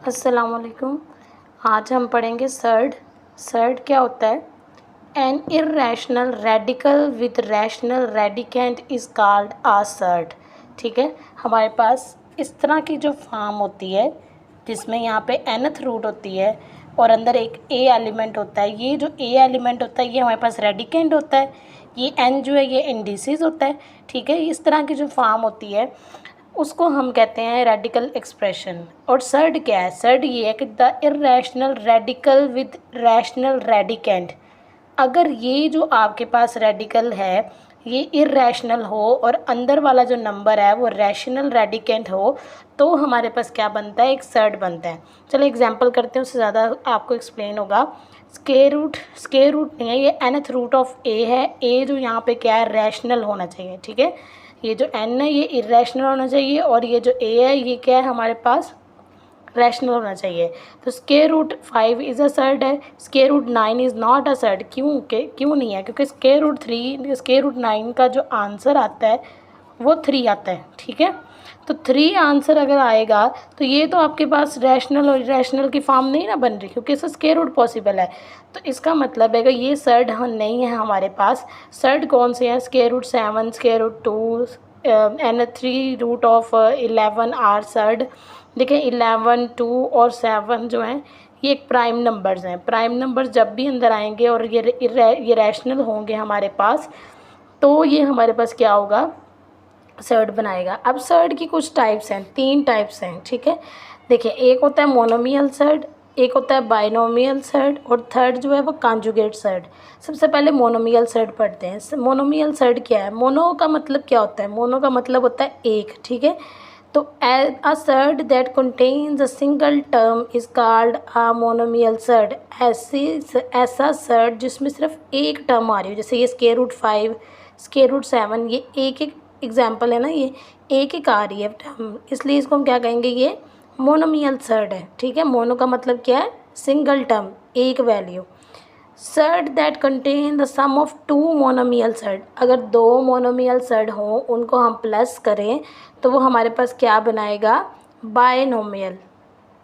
अस्सलामुअलैकुम। आज हम पढ़ेंगे सर्ड। सर्ड क्या होता है? An irrational radical with rational radicand is called a surd. ठीक है, हमारे पास इस तरह की जो फॉर्म होती है जिसमें यहाँ पे nth रूट होती है और अंदर एक ए एलिमेंट होता है। ये जो ए एलिमेंट होता है ये हमारे पास रेडिकेंट होता है, ये एन जो है ये इंडिसेस होता है। ठीक है, इस तरह की जो फॉर्म होती है उसको हम कहते हैं रेडिकल एक्सप्रेशन। और सर्ड क्या है? सर्ड ये है कि the irrational radical with rational radicand. अगर ये जो आपके पास रेडिकल है ये इर्रेशनल हो और अंदर वाला जो नंबर है वो रैशनल रेडिकेंट हो तो हमारे पास क्या बनता है? एक सर्ड बनता है। चलो एग्जांपल करते हैं, उससे ज़्यादा आपको एक्सप्लेन होगा। स्केयर रूट नहीं है, ये nth रूट ऑफ ए है। ए जो यहाँ पे क्या है? रैशनल होना चाहिए। ठीक है, ये जो n है ये इरेशनल होना चाहिए और ये जो a है ये क्या है हमारे पास? रैशनल होना चाहिए। तो square root 5 is a surd है, square root 9 is not a surd. क्यों नहीं है? क्योंकि स्केयर रूट 9 का जो आंसर आता है वो 3 आता है। ठीक है, तो 3 आंसर अगर आएगा तो ये तो आपके पास रैशनल और इरेशनल की फॉर्म नहीं ना बन रही, क्योंकि इससे स्केयर रूट पॉसिबल है। तो इसका मतलब है कि ये सर्ड नहीं है हमारे पास। सर्ड कौन से हैं? Square root 7, square root 2 and 3 root of 11 are surd. देखिए 11, 2 और 7 जो हैं ये एक प्राइम नंबर्स हैं। प्राइम नंबर्स जब भी अंदर आएंगे और ये रैशनल होंगे हमारे पास तो ये हमारे पास क्या होगा? सर्ड बनाएगा। अब सर्ड की कुछ टाइप्स हैं, 3 टाइप्स हैं। ठीक है, देखिए एक होता है मोनोमियल सर्ड, एक होता है बाइनोमियल सर्ड और थर्ड जो है वो कॉन्जुगेट सर्ड। सबसे पहले मोनोमियल सर्ड पढ़ते हैं। मोनोमियल सर्ड क्या है? मोनो का मतलब क्या होता है? मोनो का मतलब होता है एक। ठीक है, तो a surd that contains a single term is called a monomial surd. ऐसा सर्ड जिसमें सिर्फ एक टर्म आ रही हो, जैसे ये स्केयर रूट 5, स्केयर रूट 7, ये एक एक एग्जाम्पल है ना, ये एक एक आ रही है टर्म, इसलिए इसको हम क्या कहेंगे? ये मोनोमियल सर्ड है। ठीक है, मोनो का मतलब क्या है? सिंगल टर्म, एक value. Surd that contain the sum of 2 monomial surd. अगर 2 मोनोमियल सर्ड हों उनको हम प्लस करें तो वो हमारे पास क्या बनाएगा? बायनोमियल।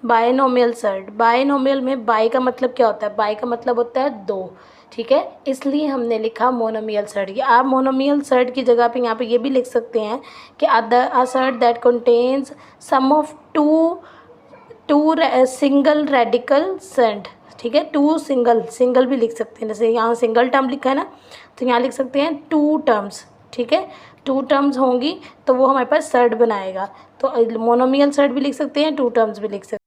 Binomial surd. बायनोमियल में बाई का मतलब क्या होता है? बाई का मतलब होता है 2। ठीक है, इसलिए हमने लिखा मोनोमियल सर्ड। ये आप मोनोमियल सर्ड की जगह पे यहाँ पे ये भी लिख सकते हैं कि a surd that contains sum of two single radical surd. ठीक है, 2 सिंगल भी लिख सकते हैं, जैसे यहाँ सिंगल टर्म लिखा है ना तो यहाँ लिख सकते हैं 2 टर्म्स। ठीक है, 2 टर्म्स होंगी तो वो हमारे पास सर्ड बनाएगा। तो मोनोमियल सर्ड भी लिख सकते हैं, 2 टर्म्स भी लिख सकते हैं।